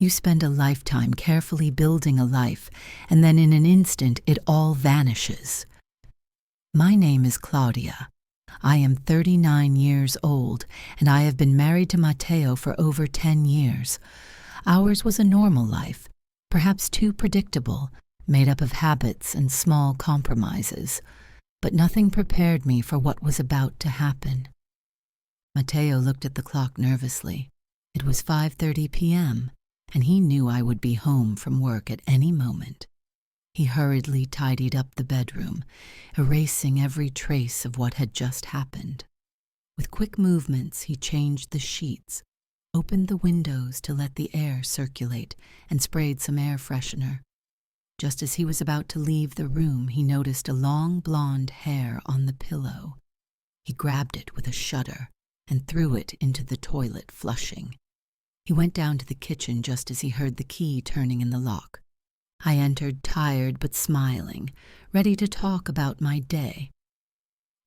You spend a lifetime carefully building a life, and then in an instant it all vanishes. My name is Claudia. I am 39 years old, and I have been married to Matteo for over 10 years. Ours was a normal life, perhaps too predictable, made up of habits and small compromises, but nothing prepared me for what was about to happen. Matteo looked at the clock nervously. It was 5:30 p.m., and he knew I would be home from work at any moment. He hurriedly tidied up the bedroom, erasing every trace of what had just happened. With quick movements, he changed the sheets, opened the windows to let the air circulate, and sprayed some air freshener. Just as he was about to leave the room, he noticed a long blonde hair on the pillow. He grabbed it with a shudder and threw it into the toilet, flushing. He went down to the kitchen just as he heard the key turning in the lock. I entered, tired but smiling, ready to talk about my day.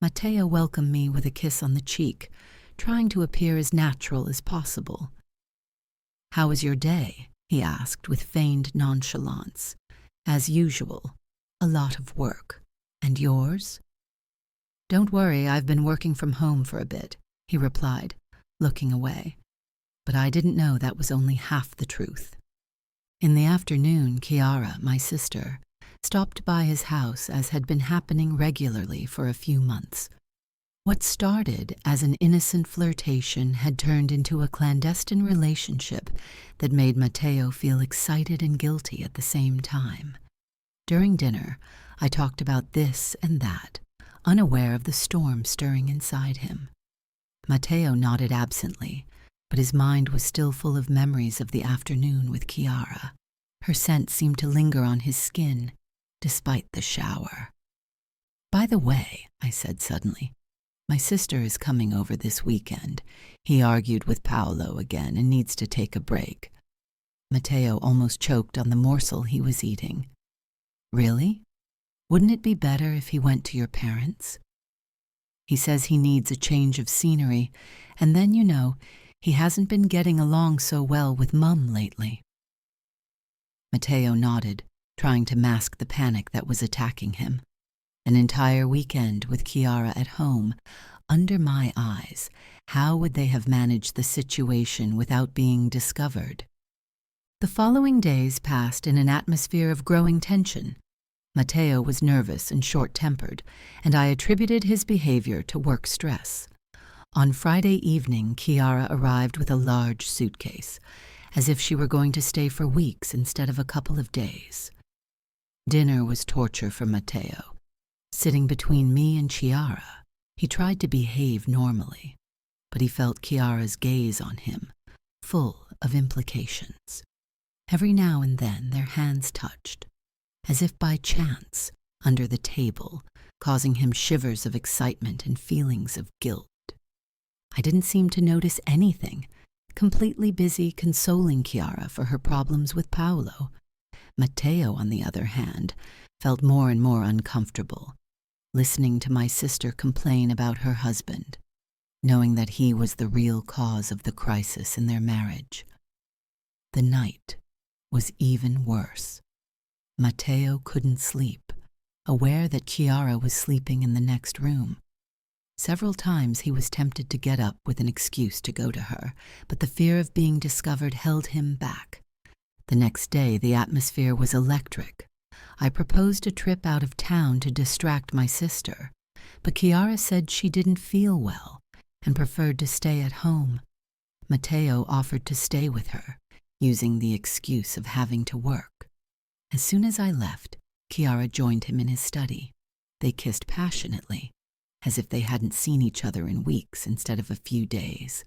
Matteo welcomed me with a kiss on the cheek, trying to appear as natural as possible. "How was your day?" he asked with feigned nonchalance. "As usual, a lot of work. And yours?" "Don't worry, I've been working from home for a bit," he replied, looking away. But I didn't know that was only half the truth. In the afternoon, Chiara, my sister, stopped by his house as had been happening regularly for a few months. What started as an innocent flirtation had turned into a clandestine relationship that made Matteo feel excited and guilty at the same time. During dinner, I talked about this and that, unaware of the storm stirring inside him. Matteo nodded absently, but his mind was still full of memories of the afternoon with Chiara. Her scent seemed to linger on his skin, despite the shower. "By the way," I said suddenly, "my sister is coming over this weekend. He argued with Paolo again and needs to take a break." Matteo almost choked on the morsel he was eating. "Really? Wouldn't it be better if he went to your parents?" "He says he needs a change of scenery, and then, he hasn't been getting along so well with Mum lately." Matteo nodded, trying to mask the panic that was attacking him. An entire weekend with Chiara at home, under my eyes. How would they have managed the situation without being discovered? The following days passed in an atmosphere of growing tension. Matteo was nervous and short-tempered, and I attributed his behavior to work stress. On Friday evening, Chiara arrived with a large suitcase, as if she were going to stay for weeks instead of a couple of days. Dinner was torture for Matteo. Sitting between me and Chiara, he tried to behave normally, but he felt Chiara's gaze on him, full of implications. Every now and then their hands touched, as if by chance, under the table, causing him shivers of excitement and feelings of guilt. I didn't seem to notice anything, completely busy consoling Chiara for her problems with Paolo. Matteo, on the other hand, felt more and more uncomfortable, listening to my sister complain about her husband, knowing that he was the real cause of the crisis in their marriage. The night was even worse. Matteo couldn't sleep, aware that Chiara was sleeping in the next room. Several times he was tempted to get up with an excuse to go to her, but the fear of being discovered held him back. The next day the atmosphere was electric. I proposed a trip out of town to distract my sister, but Chiara said she didn't feel well and preferred to stay at home. Matteo offered to stay with her, using the excuse of having to work. As soon as I left, Chiara joined him in his study. They kissed passionately, as if they hadn't seen each other in weeks instead of a few days.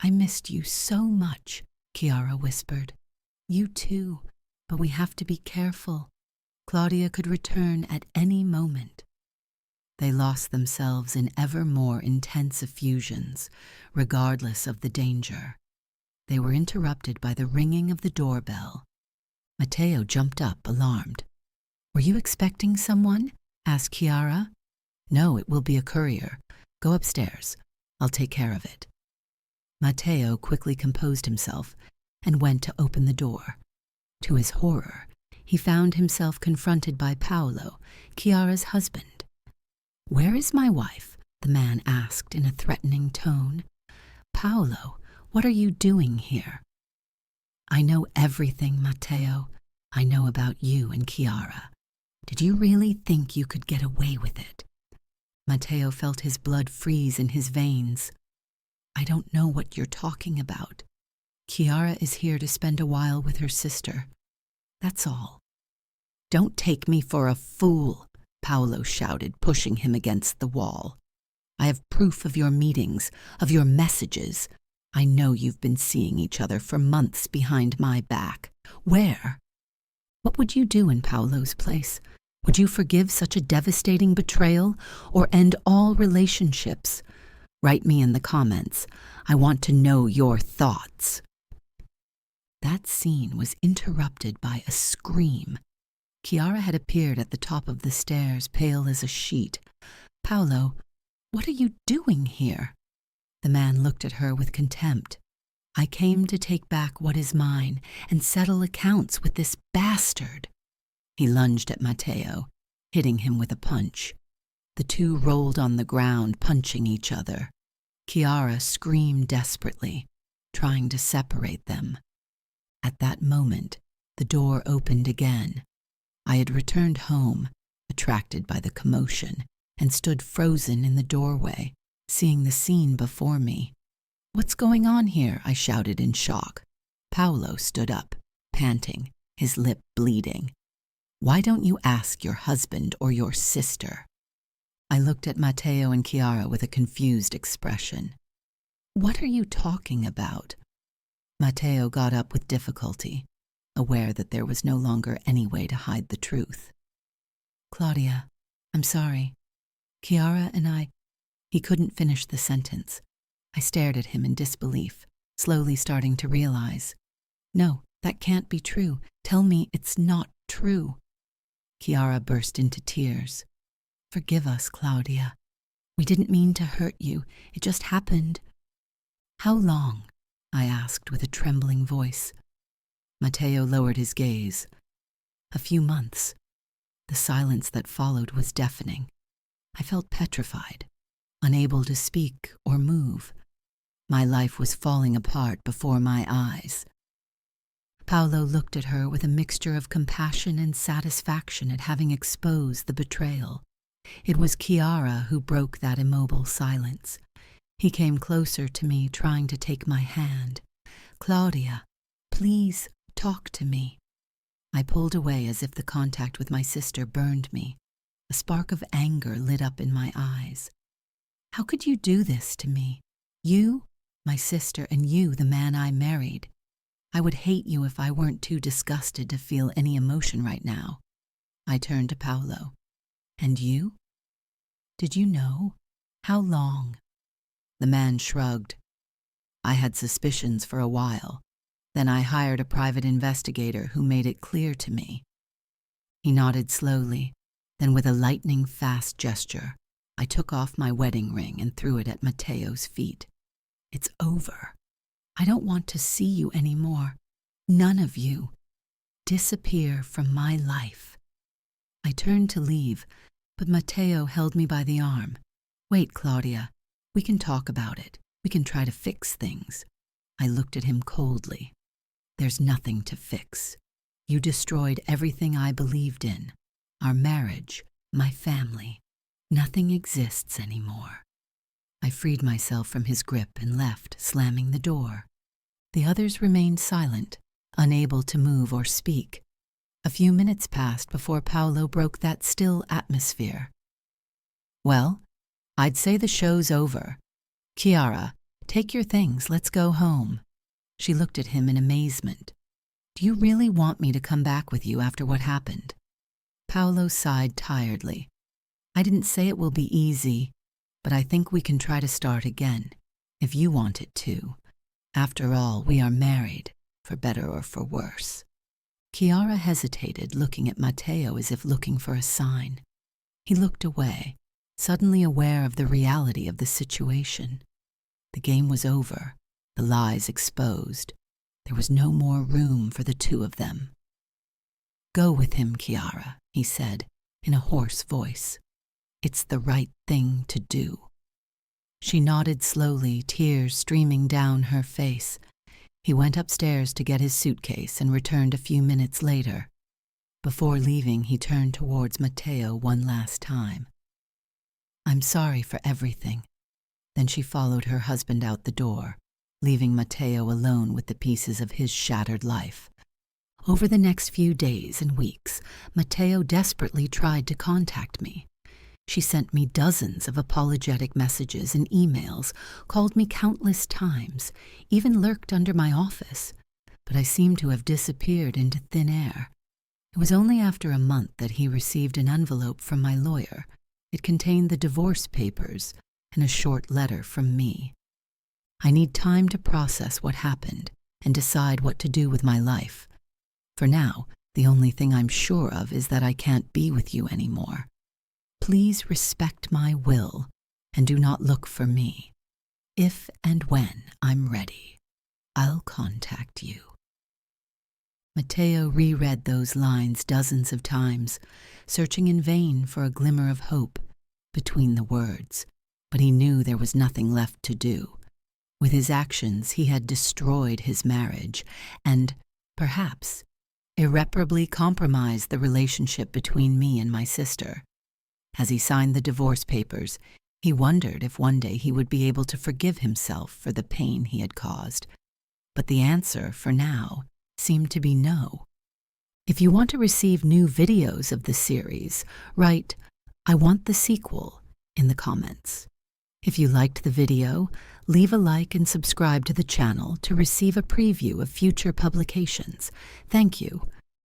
"I missed you so much," Chiara whispered. "You too, but we have to be careful. Claudia could return at any moment." They lost themselves in ever more intense effusions, regardless of the danger. They were interrupted by the ringing of the doorbell. Matteo jumped up, alarmed. "Were you expecting someone?" asked Chiara. "No, it will be a courier. Go upstairs. I'll take care of it." Matteo quickly composed himself and went to open the door. To his horror, he found himself confronted by Paolo, Chiara's husband. "Where is my wife?" the man asked in a threatening tone. "Paolo, what are you doing here?" "I know everything, Matteo. I know about you and Chiara. Did you really think you could get away with it?" Matteo felt his blood freeze in his veins. "I don't know what you're talking about. Chiara is here to spend a while with her sister. That's all." "Don't take me for a fool," Paolo shouted, pushing him against the wall. "I have proof of your meetings, of your messages. I know you've been seeing each other for months behind my back. Where? What would you do in Paolo's place? Would you forgive such a devastating betrayal or end all relationships? Write me in the comments. I want to know your thoughts." That scene was interrupted by a scream. Chiara had appeared at the top of the stairs, pale as a sheet. "Paolo, what are you doing here?" The man looked at her with contempt. "I came to take back what is mine and settle accounts with this bastard." He lunged at Matteo, hitting him with a punch. The two rolled on the ground, punching each other. Chiara screamed desperately, trying to separate them. At that moment, the door opened again. I had returned home, attracted by the commotion, and stood frozen in the doorway, seeing the scene before me. "What's going on here?" I shouted in shock. Paolo stood up, panting, his lip bleeding. "Why don't you ask your husband or your sister?" I looked at Matteo and Chiara with a confused expression. "What are you talking about?" Matteo got up with difficulty, aware that there was no longer any way to hide the truth. "Claudia, I'm sorry. Chiara and I—" He couldn't finish the sentence. I stared at him in disbelief, slowly starting to realize. "No, that can't be true. Tell me it's not true." Chiara burst into tears. "Forgive us, Claudia. We didn't mean to hurt you. It just happened." "How long?" I asked with a trembling voice. Matteo lowered his gaze. "A few months." The silence that followed was deafening. I felt petrified, unable to speak or move. My life was falling apart before my eyes. Paolo looked at her with a mixture of compassion and satisfaction at having exposed the betrayal. It was Chiara who broke that immobile silence. He came closer to me, trying to take my hand. "Claudia, please talk to me." I pulled away as if the contact with my sister burned me. A spark of anger lit up in my eyes. "How could you do this to me? You, my sister, and you, the man I married. I would hate you if I weren't too disgusted to feel any emotion right now." I turned to Paolo. "And you? Did you know? How long?" The man shrugged. "I had suspicions for a while. Then I hired a private investigator who made it clear to me." He nodded slowly. Then with a lightning-fast gesture, I took off my wedding ring and threw it at Matteo's feet. "It's over. I don't want to see you anymore. None of you. Disappear from my life." I turned to leave, but Matteo held me by the arm. "Wait, Claudia. We can talk about it. We can try to fix things." I looked at him coldly. "There's nothing to fix. You destroyed everything I believed in. Our marriage, my family. Nothing exists anymore." I freed myself from his grip and left, slamming the door. The others remained silent, unable to move or speak. A few minutes passed before Paolo broke that still atmosphere. "Well, I'd say the show's over. Chiara, take your things, let's go home." She looked at him in amazement. "Do you really want me to come back with you after what happened?" Paolo sighed tiredly. "I didn't say it will be easy, but I think we can try to start again, if you want it to. After all, we are married, for better or for worse." Chiara hesitated, looking at Matteo as if looking for a sign. He looked away, suddenly aware of the reality of the situation. The game was over, the lies exposed. There was no more room for the two of them. "Go with him, Chiara," he said in a hoarse voice. "It's the right thing to do." She nodded slowly, tears streaming down her face. He went upstairs to get his suitcase and returned a few minutes later. Before leaving, he turned towards Matteo one last time. "I'm sorry for everything." Then she followed her husband out the door, leaving Matteo alone with the pieces of his shattered life. Over the next few days and weeks, Matteo desperately tried to contact me. She sent me dozens of apologetic messages and emails, called me countless times, even lurked under my office, but I seemed to have disappeared into thin air. It was only after a month that he received an envelope from my lawyer. It contained the divorce papers and a short letter from me. I need time to process what happened and decide what to do with my life. For now, the only thing I'm sure of is that I can't be with you anymore. Please respect my will and do not look for me. If and when I'm ready, I'll contact you. Matteo reread those lines dozens of times, searching in vain for a glimmer of hope between the words, but he knew there was nothing left to do. With his actions, he had destroyed his marriage and, perhaps, irreparably compromised the relationship between me and my sister. As he signed the divorce papers, he wondered if one day he would be able to forgive himself for the pain he had caused. But the answer, for now, seemed to be no. If you want to receive new videos of the series, write, "I want the sequel," in the comments. If you liked the video, leave a like and subscribe to the channel to receive a preview of future publications. Thank you.